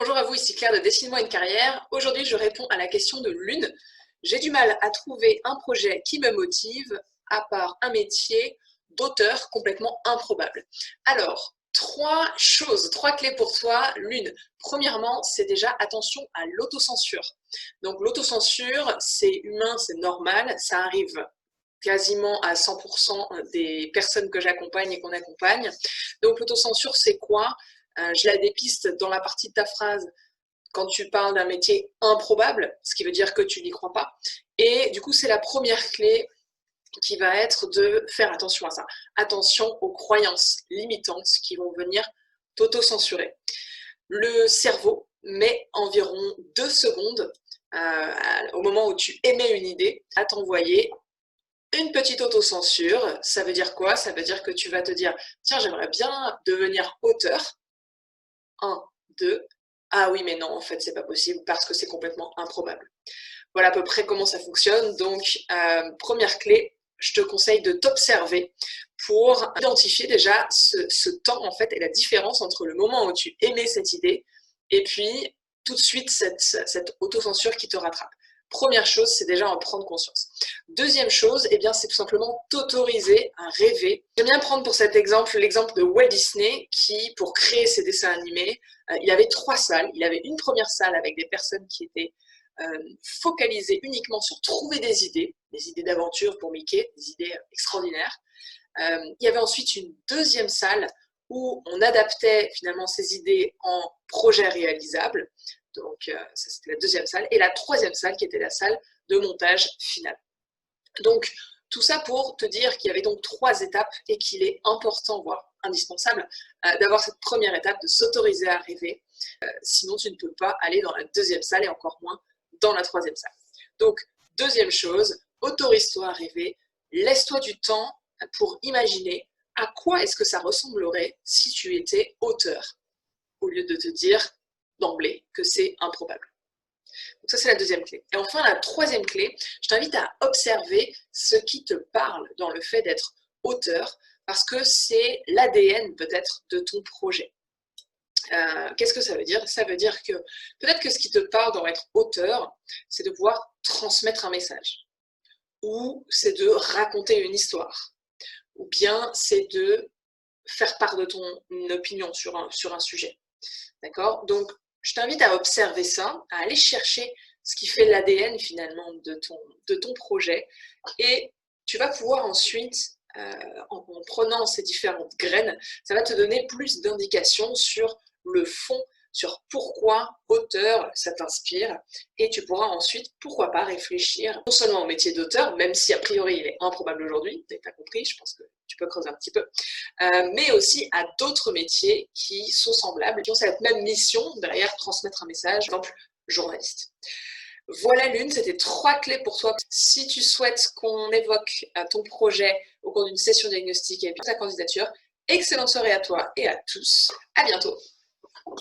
Bonjour à vous, ici Claire de Dessine-moi une carrière. Aujourd'hui, je réponds à la question de Lune. J'ai du mal à trouver un projet qui me motive, à part un métier d'auteur complètement improbable. Alors, trois clés pour toi, Lune. Premièrement, c'est déjà attention à l'autocensure. Donc l'autocensure, c'est humain, c'est normal, ça arrive quasiment à 100% des personnes que j'accompagne et qu'on accompagne. Donc l'autocensure, c'est quoi? Je la dépiste dans la partie de ta phrase quand tu parles d'un métier improbable, ce qui veut dire que tu n'y crois pas. Et du coup, c'est la première clé qui va être de faire attention à ça. Attention aux croyances limitantes qui vont venir t'auto-censurer. Le cerveau met environ 2 secondes au moment où tu émets une idée à t'envoyer une petite autocensure. Ça veut dire quoi? Ça veut dire que tu vas te dire, tiens, j'aimerais bien devenir auteur. 1, 2. Ah oui, mais non, en fait, c'est pas possible parce que c'est complètement improbable. Voilà à peu près comment ça fonctionne. Donc, première clé, je te conseille de t'observer pour identifier déjà ce temps, en fait, et la différence entre le moment où tu émets cette idée et puis tout de suite cette autocensure qui te rattrape. Première chose, c'est déjà en prendre conscience. Deuxième chose, eh bien, c'est tout simplement t'autoriser à rêver. J'aime bien prendre pour cet exemple l'exemple de Walt Disney qui, pour créer ses dessins animés, il avait 3 salles. Il avait une première salle avec des personnes qui étaient focalisées uniquement sur trouver des idées d'aventure pour Mickey, des idées extraordinaires. Il y avait ensuite une deuxième salle où on adaptait finalement ces idées en projets réalisables. Donc ça c'était la deuxième salle. Et la troisième salle qui était la salle de montage final. Donc tout ça pour te dire qu'il y avait donc 3 étapes et qu'il est important, voire indispensable, d'avoir cette première étape, de s'autoriser à rêver. Sinon tu ne peux pas aller dans la deuxième salle et encore moins dans la troisième salle. Donc deuxième chose, autorise-toi à rêver, laisse-toi du temps pour imaginer à quoi est-ce que ça ressemblerait si tu étais auteur, au lieu de te dire d'emblée que c'est improbable. Donc ça, c'est la deuxième clé. Et enfin, la troisième clé, je t'invite à observer ce qui te parle dans le fait d'être auteur, parce que c'est l'ADN peut-être de ton projet. Qu'est-ce que ça veut dire? Ça veut dire que peut-être que ce qui te parle dans être auteur, c'est de pouvoir transmettre un message, ou c'est de raconter une histoire, ou bien c'est de faire part de ton opinion sur un sujet. D'accord? Donc, je t'invite à observer ça, à aller chercher ce qui fait l'ADN finalement de ton projet, et tu vas pouvoir ensuite, en prenant ces différentes graines, ça va te donner plus d'indications sur le fond, sur pourquoi auteur ça t'inspire, et tu pourras ensuite, pourquoi pas, réfléchir non seulement au métier d'auteur, même si a priori il est improbable aujourd'hui, tu as compris, je pense que tu peux creuser un petit peu, mais aussi à d'autres métiers qui sont semblables, qui ont cette même mission derrière, transmettre un message, par exemple journaliste. Voilà Lune, c'était 3 clés pour toi. Si tu souhaites qu'on évoque ton projet au cours d'une session diagnostique et ta candidature, excellente soirée à toi et à tous. À bientôt.